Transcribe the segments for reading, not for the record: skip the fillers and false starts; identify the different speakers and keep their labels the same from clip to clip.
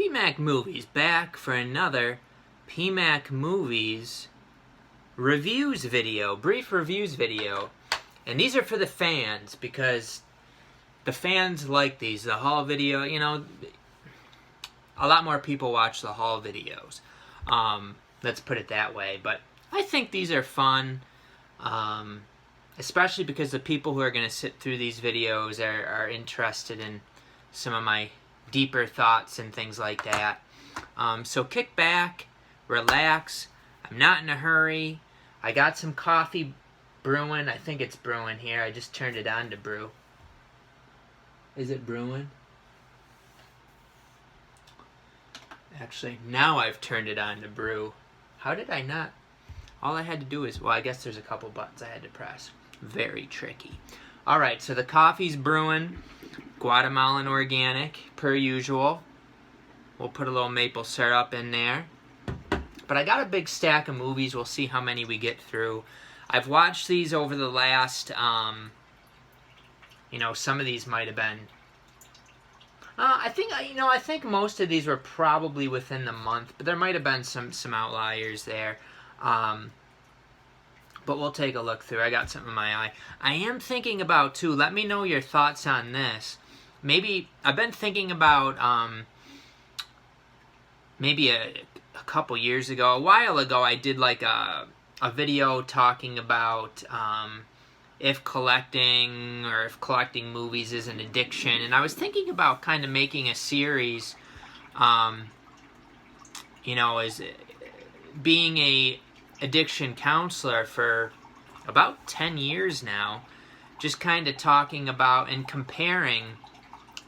Speaker 1: PMacMovies back for another PMacMovies reviews video, brief reviews video. And these are for the fans, because the fans like these. The haul video, you know, a lot more people watch the haul videos. Let's put it that way. But I think these are fun, especially because the people who are going to sit through these videos are interested in some of my deeper thoughts and things like that. So kick back, relax. I'm not in a hurry. I got some coffee brewing. I think it's brewing here. I just turned it on to brew. Is it brewing? Actually, now I've turned it on to brew. How did I not? All I had to do is, well, I guess there's a couple buttons I had to press. Very tricky. Alright, so the coffee's brewing. Guatemalan organic, per usual. We'll put a little maple syrup in there. But I got a big stack of movies. We'll see how many we get through. I've watched these over the last, you know, some of these might have been, I think most of these were probably within the month, but there might have been some outliers there. But we'll take a look through. I got something in my eye. I am thinking about, too, let me know your thoughts on this. Maybe, I've been thinking about, maybe a couple years ago, a while ago, I did like a video talking about if collecting movies is an addiction. And I was thinking about kind of making a series, you know, as being a addiction counselor for about 10 years now, just kind of talking about and comparing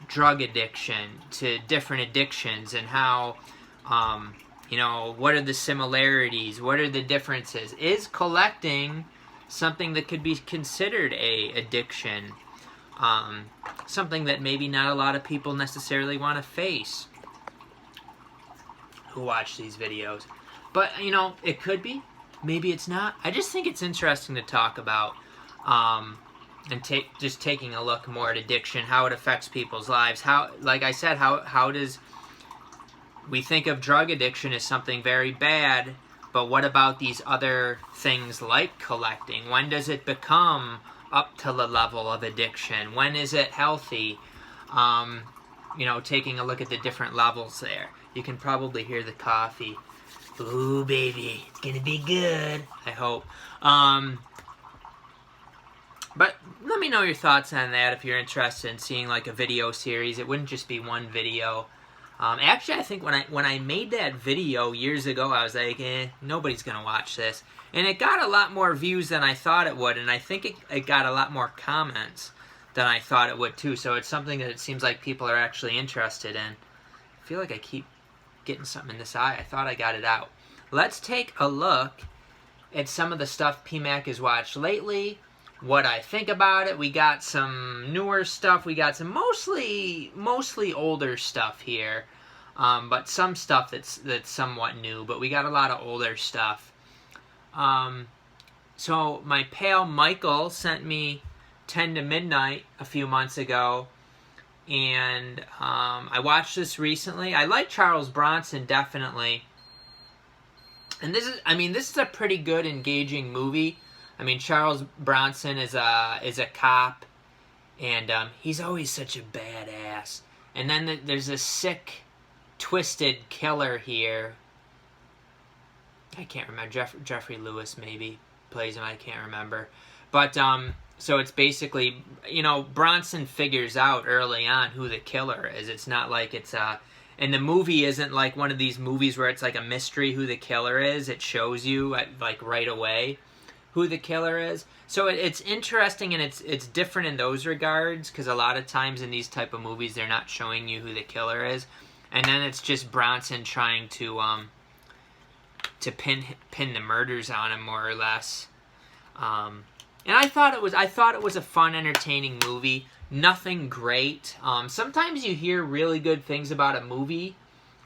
Speaker 1: drug addiction to different addictions and how, you know, what are the similarities, what are the differences? Is collecting something that could be considered a addiction? Something that maybe not a lot of people necessarily want to face who watch these videos. But, you know, it could be. Maybe it's not. I just think it's interesting to talk about, and just taking a look more at addiction, how it affects people's lives. How, like I said, how does we think of drug addiction as something very bad, but what about these other things like collecting? When does it become up to the level of addiction? When is it healthy? You know, taking a look at the different levels there. You can probably hear the coffee. Ooh, baby, it's gonna be good, I hope. But let me know your thoughts on that if you're interested in seeing like a video series. It wouldn't just be one video. Actually, I think when I made that video years ago, I was like, nobody's gonna watch this. And it got a lot more views than I thought it would, and I think it got a lot more comments than I thought it would too. So it's something that it seems like people are actually interested in. I feel like I keep getting something in this eye. I thought I got it out. Let's take a look at some of the stuff PMac has watched lately, what I think about it. We got some newer stuff. We got some mostly older stuff here, but some stuff that's somewhat new. But we got a lot of older stuff. So my pal Michael sent me 10 to Midnight a few months ago, and I watched this recently. I like Charles Bronson, definitely. And this is a pretty good, engaging movie. I mean, Charles Bronson is a cop, and he's always such a badass. And then there's a sick, twisted killer here. I can't remember. Jeffrey Lewis maybe plays him. I can't remember. But so it's basically, you know, Bronson figures out early on who the killer is. It's not like it's and the movie isn't like one of these movies where it's like a mystery who the killer is. It shows you like right away who the killer is. So it's interesting, and it's different in those regards, because a lot of times in these type of movies they're not showing you who the killer is, and then it's just Bronson trying to pin the murders on him, more or less. And I thought it was a fun, entertaining movie. Nothing great. Sometimes you hear really good things about a movie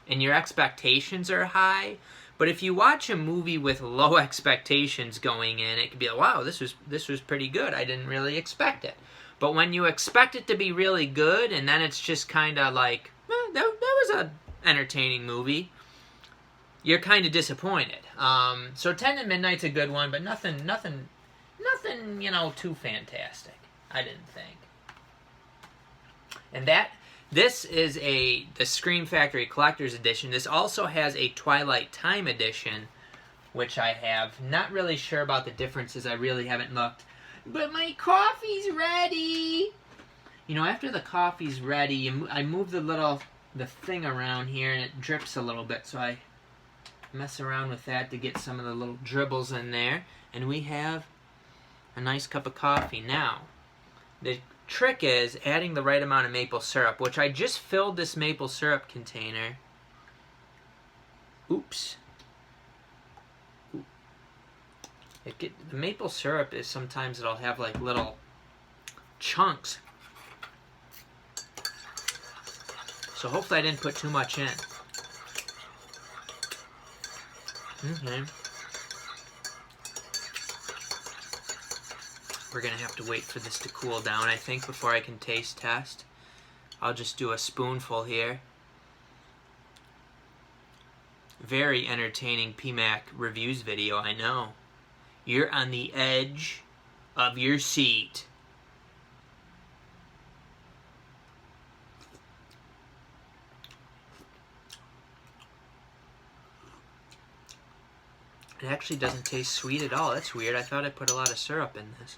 Speaker 1: and your expectations are high. But if you watch a movie with low expectations going in, it could be like, wow, this was pretty good. I didn't really expect it. But when you expect it to be really good, and then it's just kind of like, that was a entertaining movie, you're kind of disappointed. So 10 to Midnight's a good one, but nothing, you know, too fantastic, I didn't think. And this is the Scream Factory Collector's Edition. This also has a Twilight Time edition, which I have. Not really sure about the differences. I really haven't looked. But my coffee's ready! You know, after the coffee's ready, I move the thing around here, and it drips a little bit, so I mess around with that to get some of the little dribbles in there. And we have a nice cup of coffee. Now, the trick is adding the right amount of maple syrup, which I just filled this maple syrup container. Oops. The maple syrup is sometimes it'll have like little chunks. So hopefully I didn't put too much in. Okay. We're going to have to wait for this to cool down, I think, before I can taste test. I'll just do a spoonful here. Very entertaining PMac reviews video, I know. You're on the edge of your seat. It actually doesn't taste sweet at all. That's weird. I thought I put a lot of syrup in this.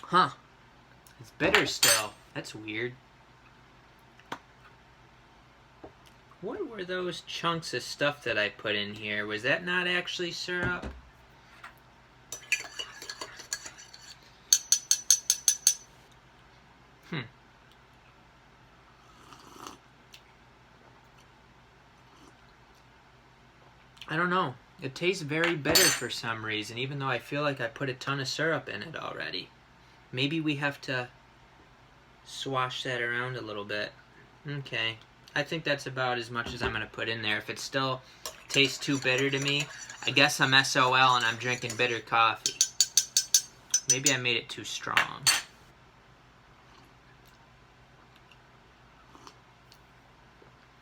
Speaker 1: Huh. It's bitter still. That's weird. What were those chunks of stuff that I put in here? Was that not actually syrup? I don't know. It tastes very bitter for some reason, even though I feel like I put a ton of syrup in it already. Maybe we have to swash that around a little bit. Okay. I think that's about as much as I'm going to put in there. If it still tastes too bitter to me, I guess I'm SOL and I'm drinking bitter coffee. Maybe I made it too strong.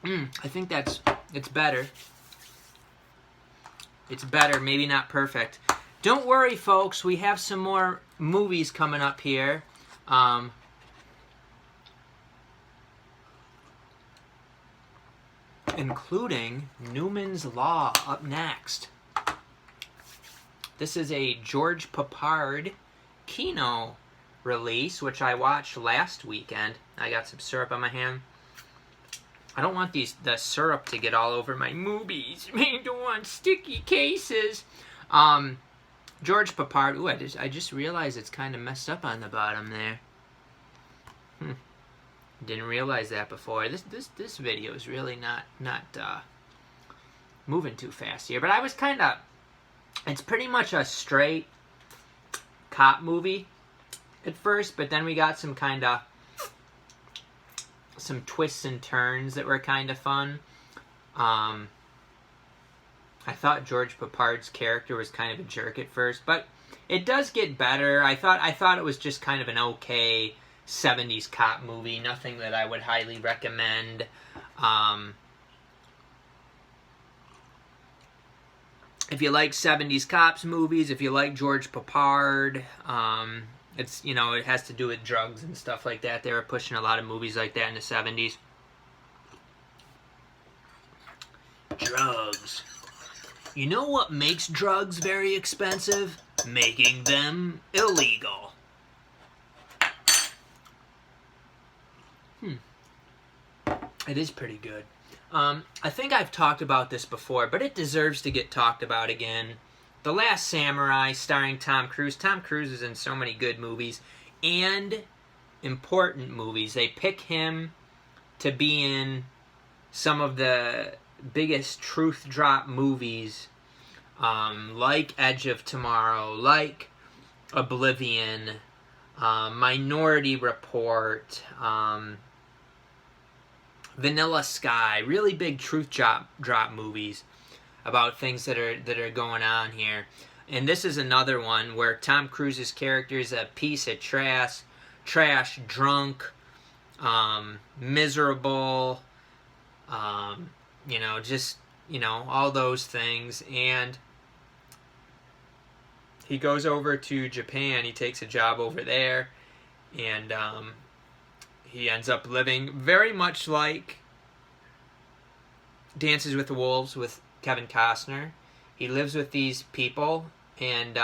Speaker 1: I think it's better. It's better, maybe not perfect. Don't worry, folks. We have some more movies coming up here. Including Newman's Law up next. This is a George Papard Kino release, which I watched last weekend. I got some syrup on my hand. I don't want the syrup to get all over my movies. I don't want sticky cases. George Papard. Ooh, I just realized it's kind of messed up on the bottom there. Didn't realize that before. This video is really not moving too fast here. But I was kind of. It's pretty much a straight cop movie at first, but then we got some kind of some twists and turns that were kind of fun. I thought George Papard's character was kind of a jerk at first, but it does get better. I thought it was just kind of an okay 70s cop movie, nothing that I would highly recommend. If you like 70s cops movies, if you like George Papard, it's, you know, it has to do with drugs and stuff like that. They were pushing a lot of movies like that in the 70s. Drugs. You know what makes drugs very expensive? Making them illegal. It is pretty good. I think I've talked about this before, but it deserves to get talked about again. The Last Samurai, starring Tom Cruise. Tom Cruise is in so many good movies and important movies. They pick him to be in some of the biggest truth drop movies, like Edge of Tomorrow, like Oblivion, Minority Report, Vanilla Sky. Really big truth drop movies about things that are going on here. And this is another one where Tom Cruise's character is a piece of trash, drunk, miserable, just, all those things. And he goes over to Japan. He takes a job over there, and he ends up living very much like Dances with the Wolves with Kevin Costner. He lives with these people, and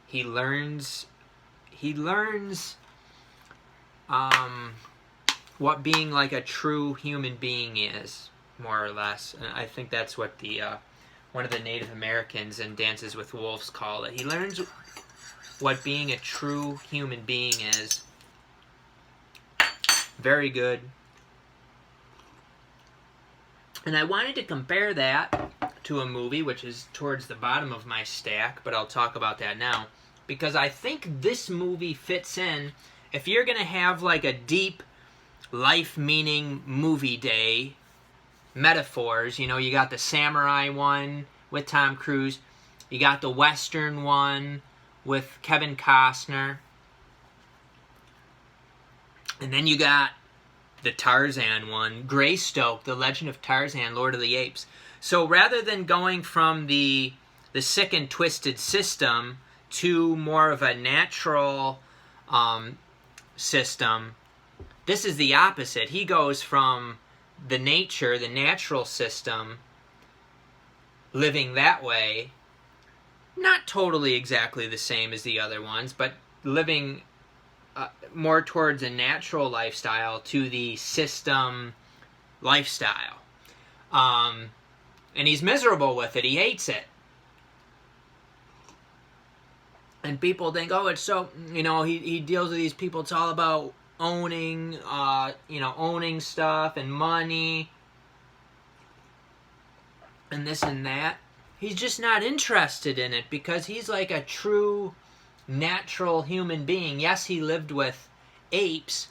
Speaker 1: he learns what being like a true human being is, more or less. And I think that's what the one of the Native Americans in Dances with Wolves call it. He learns what being a true human being is. Very good. And I wanted to compare that to a movie, which is towards the bottom of my stack, but I'll talk about that now. Because I think this movie fits in. If you're going to have like a deep life-meaning movie day, metaphors, you got the samurai one with Tom Cruise. You got the Western one with Kevin Costner. And then you got the Tarzan one, Greystoke, The Legend of Tarzan, Lord of the Apes. So rather than going from the sick and twisted system to more of a natural system, this is the opposite. He goes from the natural system, living that way, not totally exactly the same as the other ones, but living more towards a natural lifestyle to the system lifestyle. And he's miserable with it. He hates it. And people think, oh, it's so, he deals with these people. It's all about owning, owning stuff and money and this and that. He's just not interested in it because he's like a true natural human being. Yes, he lived with apes,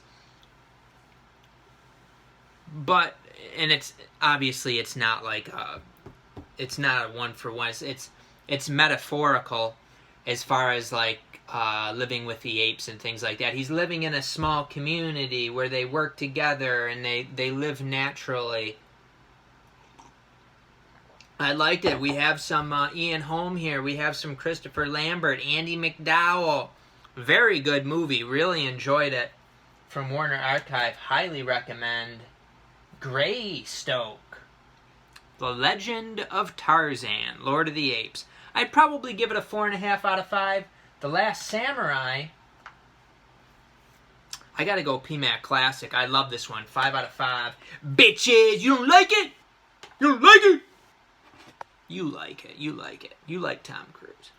Speaker 1: but, and it's obviously it's not like it's not a one for one. It's metaphorical as far as like living with the apes and things like that. He's living in a small community where they work together and they live naturally. I liked it. We have some Ian Holm here. We have some Christopher Lambert, Andy McDowell. Very good movie. Really enjoyed it. From Warner Archive. Highly recommend. Greystoke, The Legend of Tarzan, Lord of the Apes. I'd probably give it a 4.5 out of 5. The Last Samurai, I gotta go PMac Classic. I love this one. 5 out of 5. Bitches, you don't like it? You don't like it? You like it. You like it. You like Tom Cruise.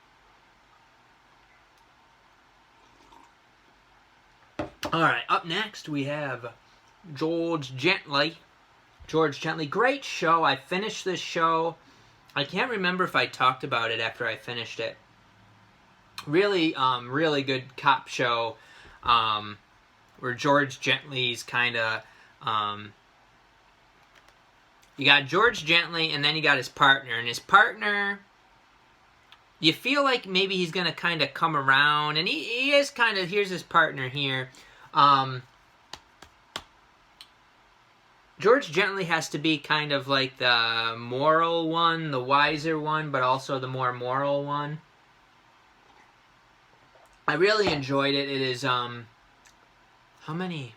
Speaker 1: Alright, up next we have George Gently. Great show. I finished this show. I can't remember if I talked about it after I finished it. Really, really good cop show. Where George Gently's kind of... you got George Gently, and then you got his partner. And his partner, you feel like maybe he's going to kind of come around. And he is kind of... Here's his partner here. George Gently has to be kind of like the moral one, the wiser one, but also the more moral one. I really enjoyed it. It is, how many?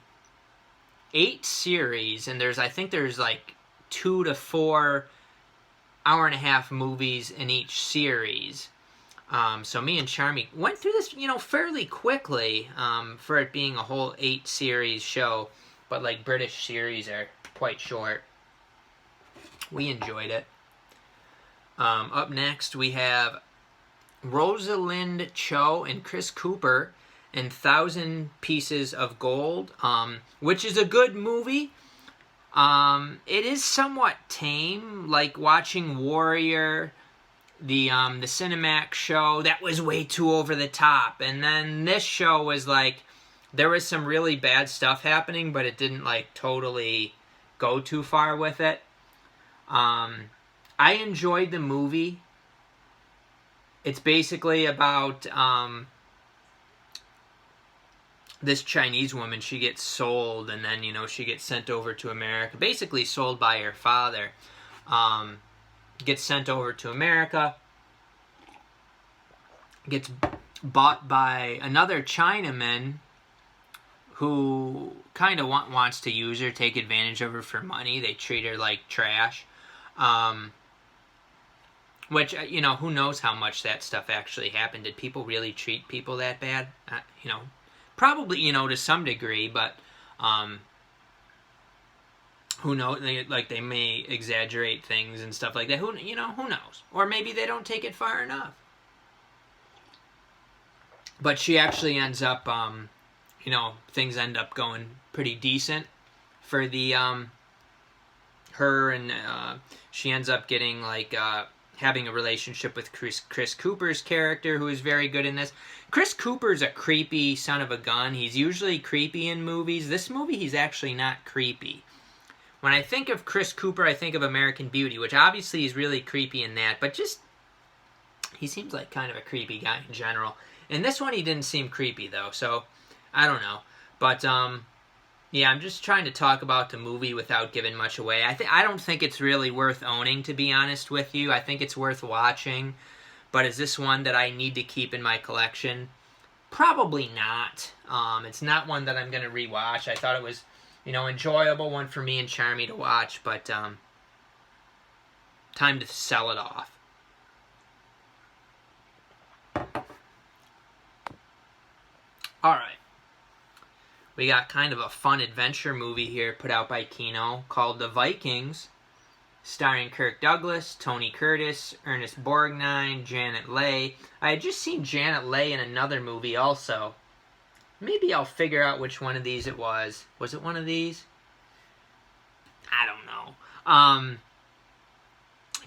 Speaker 1: 8 series, and I think there's like 2 to 4 hour-and-a-half movies in each series. So me and Charmy went through this, fairly quickly, for it being a whole 8-series show. But like British series are quite short. We enjoyed it. Up next we have Rosalind Cho and Chris Cooper in 1,000 Pieces of Gold, which is a good movie. It is somewhat tame, like watching Warrior, the Cinemax show. That was way too over the top. And then this show was like, there was some really bad stuff happening, but it didn't like totally go too far with it. I enjoyed the movie. It's basically about this Chinese woman, she gets sold, and then, you know, she gets sent over to America. Basically sold by her father. Gets sent over to America. Gets bought by another Chinaman who kind of wants to use her, take advantage of her for money. They treat her like trash. Which, you know, who knows how much that stuff actually happened. Did people really treat people that bad? You know, probably, you know, to some degree, but who knows? They may exaggerate things and stuff like that. Who knows? Or maybe they don't take it far enough. But she actually ends up, you know, things end up going pretty decent for the her, and she ends up getting like having a relationship with Chris Cooper's character, who is very good in this. Chris Cooper's a creepy son of a gun. He's usually creepy in movies. This movie, he's actually not creepy. When I think of Chris Cooper, I think of American Beauty, which obviously is really creepy in that, but just, he seems like kind of a creepy guy in general. In this one, he didn't seem creepy, though, so I don't know. But, yeah, I'm just trying to talk about the movie without giving much away. I don't think it's really worth owning, to be honest with you. I think it's worth watching. But is this one that I need to keep in my collection? Probably not. It's not one that I'm going to rewatch. I thought it was, you know, enjoyable one for me and Charmy to watch, but time to sell it off. Alright. We got kind of a fun adventure movie here put out by Kino called The Vikings, starring Kirk Douglas, Tony Curtis, Ernest Borgnine, Janet Leigh. I had just seen Janet Leigh in another movie also. Maybe I'll figure out which one of these it was. Was it one of these? I don't know.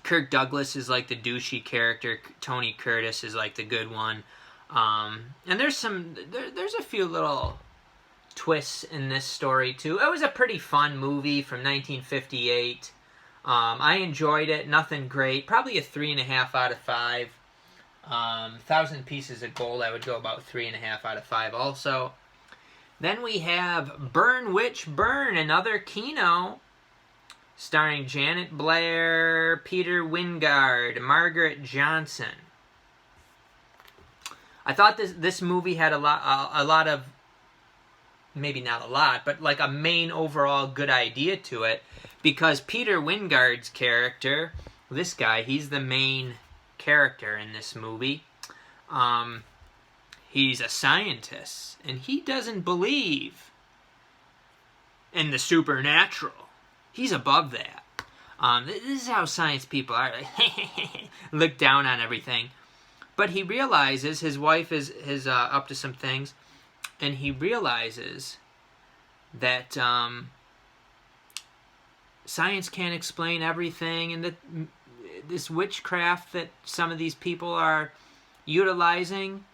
Speaker 1: Kirk Douglas is like the douchey character. Tony Curtis is like the good one. And there's a few little twists in this story too. It was a pretty fun movie from 1958. I enjoyed it. Nothing great. Probably a 3.5 out of 5. 1,000 Pieces of Gold, I would go about 3.5 out of 5 also. Then we have Burn Witch Burn, another Kino, starring Janet Blair, Peter Wingard, Margaret Johnson. I thought this movie had a lot of, maybe not a lot, but like a main overall good idea to it, because Peter Wingard's character, this guy, he's the main character in this movie. He's a scientist, and he doesn't believe in the supernatural. He's above that. This is how science people are. Look down on everything. But he realizes his wife is up to some things, and he realizes that science can't explain everything, and that this witchcraft that some of these people are utilizing,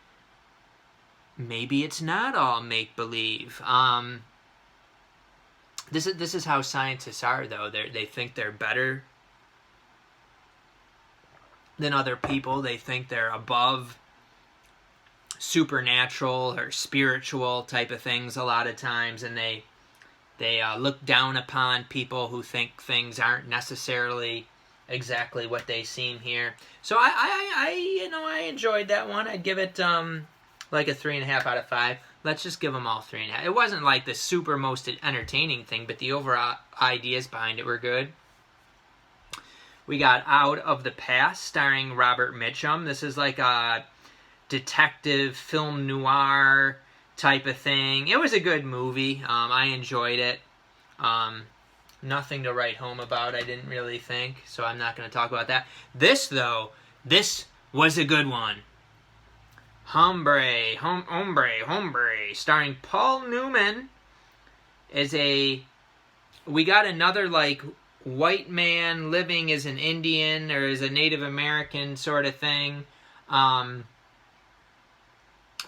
Speaker 1: maybe it's not all make-believe. This is how scientists are, though. They think they're better than other people. They think they're above supernatural or spiritual type of things a lot of times, and they look down upon people who think things aren't necessarily exactly what they seem here. So I enjoyed that one. I'd give it like a 3.5 out of 5. Let's just give them all 3.5. It wasn't like the super most entertaining thing, but the overall ideas behind it were good. We got Out of the Past, starring Robert Mitchum. This is like a detective film noir type of thing. It was a good movie. I enjoyed it. Nothing to write home about, I didn't really think, so I'm not going to talk about that. This, though, this was a good one. Ombre Home, starring Paul Newman, we got another, like, white man living as an Indian or as a Native American sort of thing.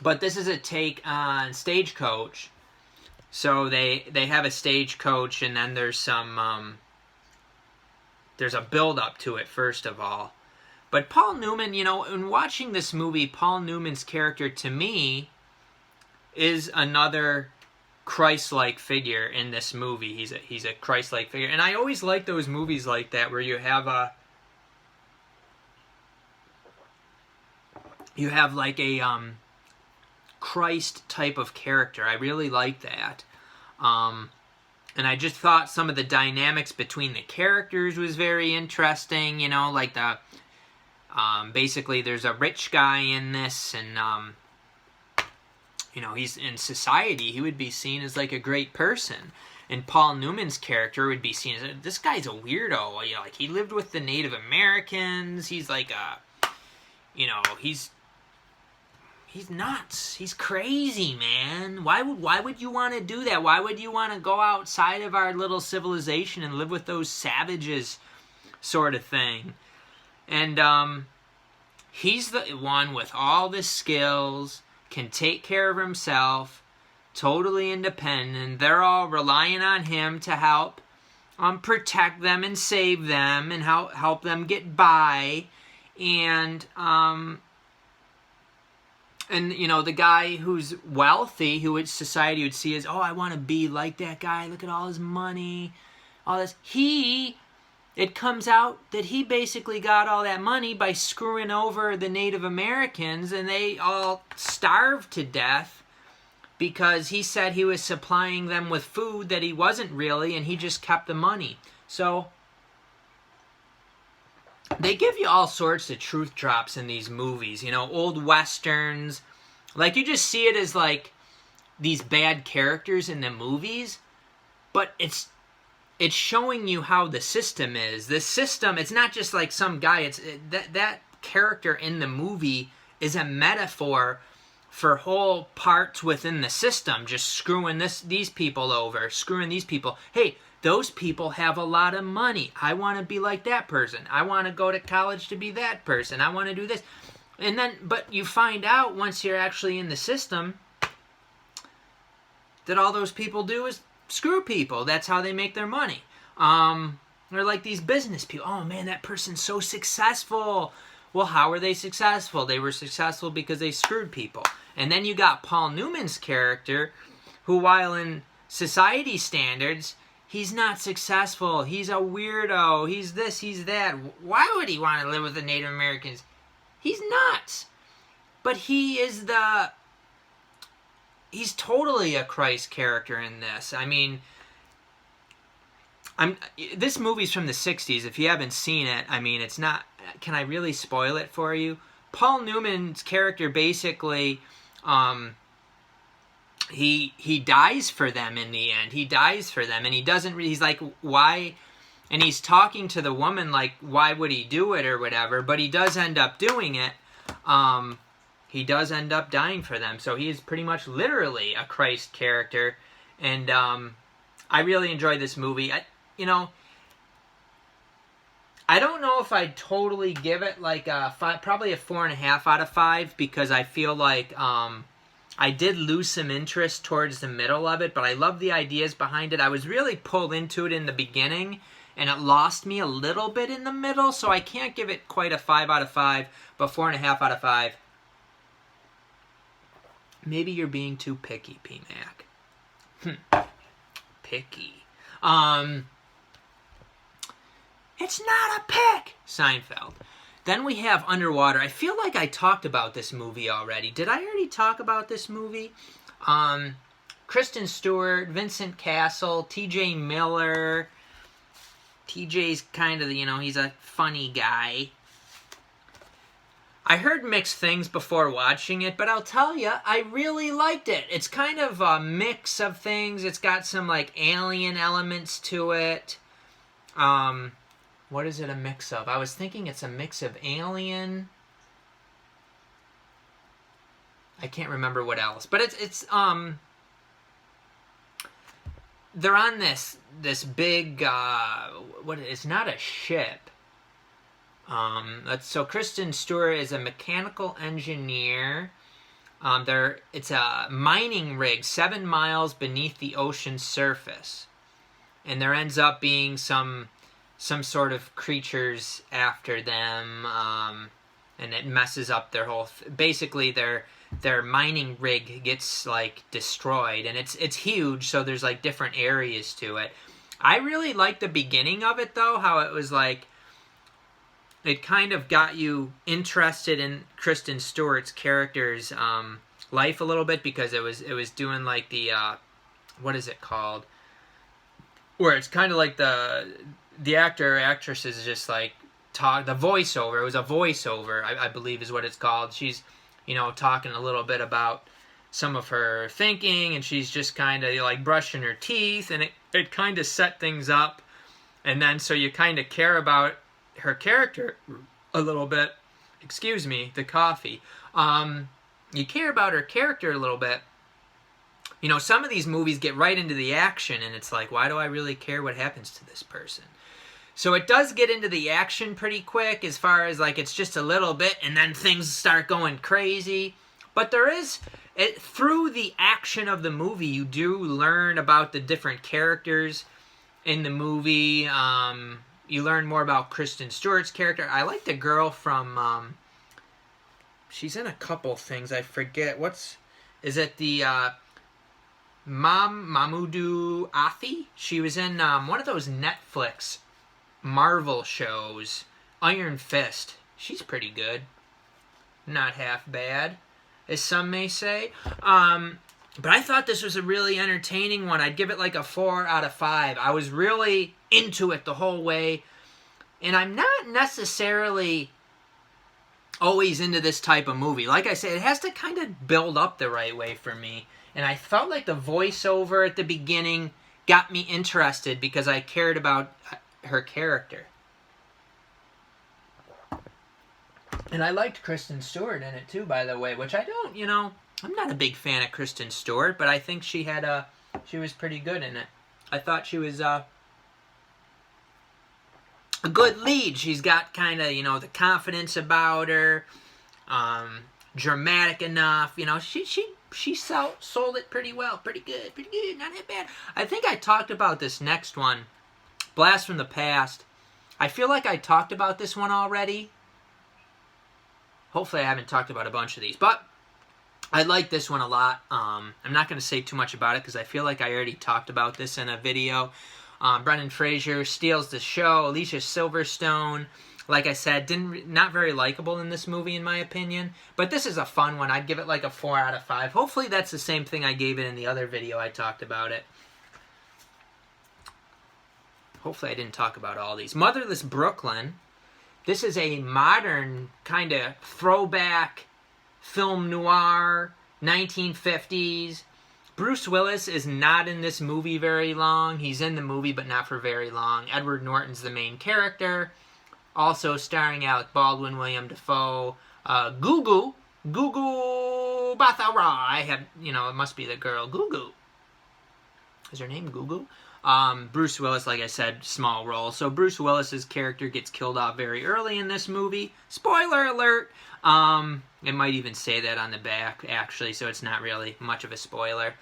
Speaker 1: But this is a take on Stagecoach. So they have a stagecoach, and then there's some there's a build up to it first of all. But Paul Newman, you know, in watching this movie, Paul Newman's character to me is another Christ-like figure in this movie. He's a Christ-like figure, and I always like those movies like that where you have like a Christ type of character. I really like that. And I just thought some of the dynamics between the characters was very interesting. You know, like the basically there's a rich guy in this, and you know, he's in society, he would be seen as like a great person. And Paul Newman's character would be seen as, this guy's a weirdo. You know, like he lived with the Native Americans. He's like a, you know, he's nuts. He's crazy, man. Why would you want to do that? Why would you want to go outside of our little civilization and live with those savages, sort of thing? And he's the one with all the skills, can take care of himself, totally independent. They're all relying on him to help protect them and save them and help them get by. And you know, the guy who's wealthy, who society would see as, oh, I want to be like that guy. Look at all his money, all this. It comes out that he basically got all that money by screwing over the Native Americans, and they all starved to death because he said he was supplying them with food that he wasn't really, and he just kept the money. So they give you all sorts of truth drops in these movies, you know, old westerns. Like, you just see it as like these bad characters in the movies, but it's showing you how the system is. The system, it's not just like some guy. That character in the movie is a metaphor for whole parts within the system, just screwing these people over, screwing these people. Hey, those people have a lot of money. I want to be like that person. I want to go to college to be that person. I want to do this. And then, but you find out once you're actually in the system that all those people do is screw people. That's how they make their money. They're like these business people. Oh man, that person's so successful. Well, how were they successful? They were successful because they screwed people. And then you got Paul Newman's character, who, while in society standards, he's not successful. He's a weirdo. He's this, he's that. Why would he want to live with the Native Americans? He's nuts. But he's totally a Christ character in this. I mean, this movie's from the 60s. If you haven't seen it, I mean, it's not... Can I really spoil it for you? Paul Newman's character basically... He dies for them in the end. He dies for them, and he doesn't... He's like, why... And he's talking to the woman like, why would he do it or whatever, but he does end up doing it. He does end up dying for them, so he is pretty much literally a Christ character, and I really enjoyed this movie. You know, I don't know if I'd totally give it like a 5, probably a 4.5 out of 5, because I feel like I did lose some interest towards the middle of it, but I love the ideas behind it. I was really pulled into it in the beginning, and it lost me a little bit in the middle, so I can't give it quite a 5 out of 5, but 4.5 out of 5. Maybe you're being too picky, PMac. Picky. It's not a pick! Seinfeld. Then we have Underwater. I feel like I talked about this movie already. Did I already talk about this movie? Kristen Stewart, Vincent Cassel, T.J. Miller. TJ's kind of, you know, he's a funny guy. I heard mixed things before watching it, but I'll tell you, I really liked it. It's kind of a mix of things. It's got some, like, alien elements to it. What is it a mix of? I was thinking it's a mix of Alien. I can't remember what else. But it's they're on this big, it's not a ship. So Kristen Stewart is a mechanical engineer. It's a mining rig 7 miles beneath the ocean surface. And there ends up being some sort of creatures after them. and it messes up their whole. Basically, their mining rig gets like destroyed, and it's huge. So there's like different areas to it. I really liked the beginning of it though, how it was like. It kind of got you interested in Kristen Stewart's character's life a little bit, because it was doing like the what is it called? Where it's kind of like the actor or actress is just like talk the voiceover. It was a voiceover, I believe is what it's called. She's talking a little bit about some of her thinking, and she's just kind of like brushing her teeth, and it kind of set things up, and then so you kind of care about her character a little bit. Excuse me, the coffee. You care about her character a little bit. Some of these movies get right into the action, and it's like, why do I really care what happens to this person? So it does get into the action pretty quick, as far as like it's just a little bit, and then things start going crazy. But through the action of the movie, you do learn about the different characters in the movie. You learn more about Kristen Stewart's character. I like the girl from, she's in a couple things. I forget. Is it the Mahmoudou Afi? She was in one of those Netflix Marvel shows, Iron Fist. She's pretty good. Not half bad, as some may say. But I thought this was a really entertaining one. I'd give it like a 4 out of 5. I was really into it the whole way. And I'm not necessarily always into this type of movie. Like I said, it has to kind of build up the right way for me. And I felt like the voiceover at the beginning got me interested because I cared about her character. And I liked Kristen Stewart in it too, by the way, which I don't, I'm not a big fan of Kristen Stewart, but I think she was pretty good in it. I thought she was a good lead. She's got kind of, the confidence about her, dramatic enough. She sold it pretty well, pretty good, not that bad. I think I talked about this next one, Blast from the Past. I feel like I talked about this one already. Hopefully I haven't talked about a bunch of these, but I like this one a lot. I'm not going to say too much about it because I feel like I already talked about this in a video. Brendan Fraser steals the show. Alicia Silverstone, like I said, not very likable in this movie in my opinion. But this is a fun one. I'd give it like a 4 out of 5. Hopefully that's the same thing I gave it in the other video I talked about it. Hopefully I didn't talk about all these. Motherless Brooklyn. This is a modern kind of throwback film noir, 1950s. Bruce Willis is not in this movie very long. He's in the movie, but not for very long. Edward Norton's the main character. Also starring Alec Baldwin, William Dafoe, Gugu Batharai. It must be the girl, Gugu. Is her name Gugu? Bruce Willis, like I said, small role. So Bruce Willis's character gets killed off very early in this movie. Spoiler alert! It might even say that on the back, actually, so it's not really much of a spoiler.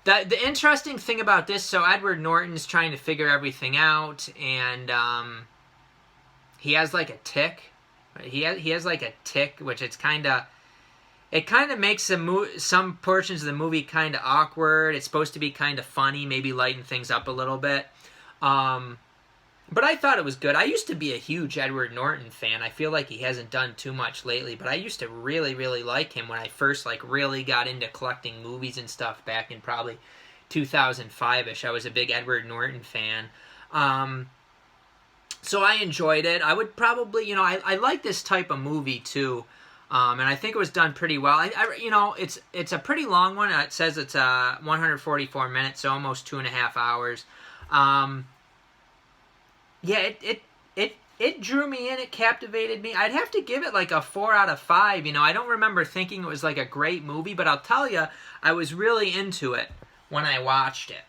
Speaker 1: The interesting thing about this, so Edward Norton's trying to figure everything out, and he has like a tick. He has like a tick, which it kind of makes some portions of the movie kind of awkward. It's supposed to be kind of funny, maybe lighten things up a little bit. But I thought it was good. I used to be a huge Edward Norton fan. I feel like he hasn't done too much lately, but I used to really, really like him when I first really got into collecting movies and stuff back in probably 2005-ish. I was a big Edward Norton fan. So I enjoyed it. I would probably, I like this type of movie too. And I think it was done pretty well. It's a pretty long one. It says it's 144 minutes, so almost 2.5 hours. Yeah, it drew me in. It captivated me. I'd have to give it like a 4 out of 5. I don't remember thinking it was like a great movie, but I'll tell you, I was really into it when I watched it.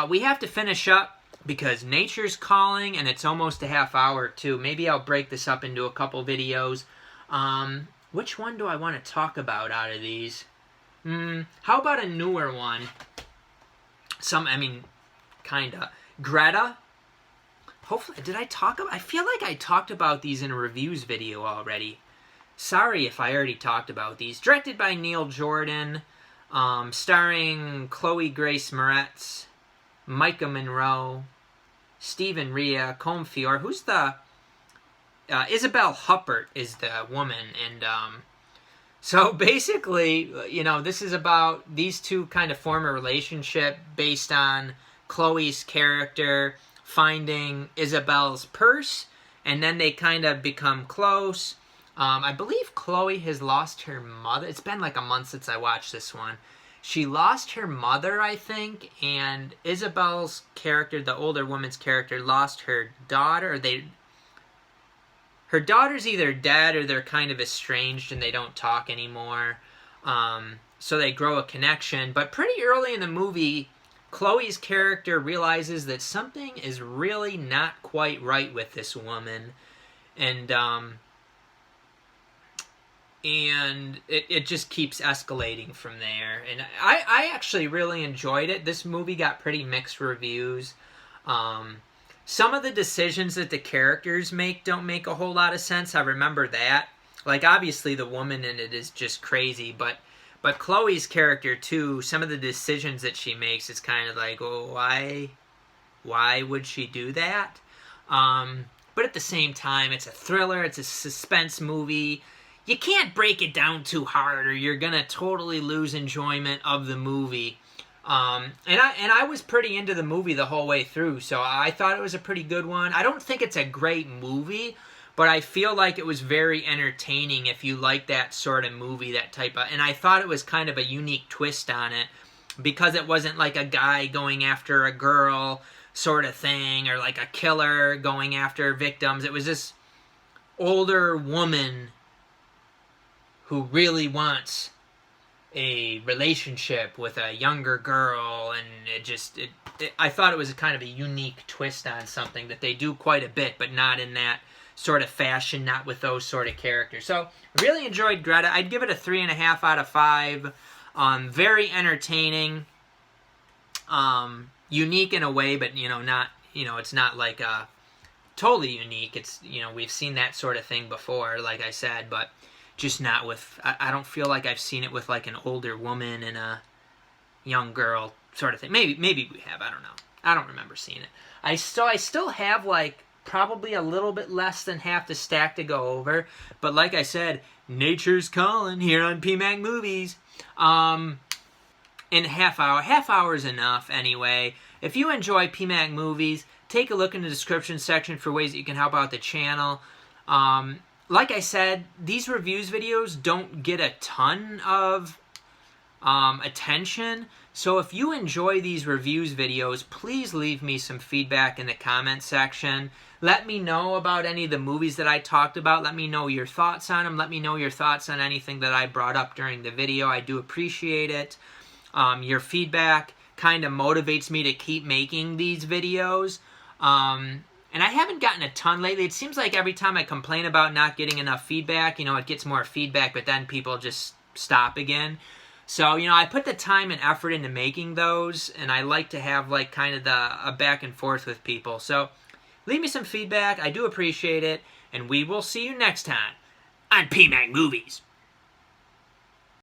Speaker 1: We have to finish up because nature's calling, and it's almost a half hour too. Maybe I'll break this up into a couple videos. Which one do I want to talk about out of these? How about a newer one? Kinda. Greta. hopefully, did I talk about, I feel like I talked about these in a reviews video already. Sorry if I already talked about these. Directed by Neil Jordan, starring Chloe Grace Moretz, Micah Monroe, Stephen Rea, Colm Feore. Who's the... Isabel Huppert is the woman, and so basically, you know, this is about these two kind of form a relationship based on Chloe's character finding Isabel's purse, and then they kind of become close. I believe Chloe has lost her mother. It's been like a month since I watched this one. She lost her mother, I think, and Isabel's character, the older woman's character, lost her daughter. Her daughter's either dead or they're kind of estranged and they don't talk anymore. So they grow a connection. But pretty early in the movie, Chloe's character realizes that something is really not quite right with this woman. And it just keeps escalating from there. And I actually really enjoyed it. This movie got pretty mixed reviews. Some of the decisions that the characters make don't make a whole lot of sense. I remember that. Like, obviously, the woman in it is just crazy, but Chloe's character, too, some of the decisions that she makes, it's kind of like, oh, why would she do that? But at the same time, it's a thriller, it's a suspense movie. You can't break it down too hard or you're going to totally lose enjoyment of the movie. And I was pretty into the movie the whole way through, so I thought it was a pretty good one. I don't think it's a great movie, but I feel like it was very entertaining if you like that sort of movie, that type of... And I thought it was kind of a unique twist on it, because it wasn't like a guy going after a girl sort of thing, or like a killer going after victims. It was this older woman who really wants a relationship with a younger girl, and I thought it was kind of a unique twist on something that they do quite a bit, but not in that sort of fashion, not with those sort of characters. So, really enjoyed Greta. I'd give it a 3.5 out of 5. Very entertaining. Unique in a way, but, not, it's not like totally unique. It's, we've seen that sort of thing before, like I said, but just not with, I don't feel like I've seen it with like an older woman and a young girl sort of thing. Maybe we have, I don't know. I don't remember seeing it. I still have like probably a little bit less than half the stack to go over, but like I said, nature's calling here on PMacMovies. In a half hour is enough anyway. If you enjoy PMacMovies, take a look in the description section for ways that you can help out the channel. Like I said, these reviews videos don't get a ton of attention. So if you enjoy these reviews videos, please leave me some feedback in the comment section. Let me know about any of the movies that I talked about. Let me know your thoughts on them. Let me know your thoughts on anything that I brought up during the video. I do appreciate it. Your feedback kind of motivates me to keep making these videos. And I haven't gotten a ton lately. It seems like every time I complain about not getting enough feedback, it gets more feedback, but then people just stop again. So, I put the time and effort into making those, and I like to have, like, kind of a back and forth with people. So, leave me some feedback. I do appreciate it, and we will see you next time on PMacMovies.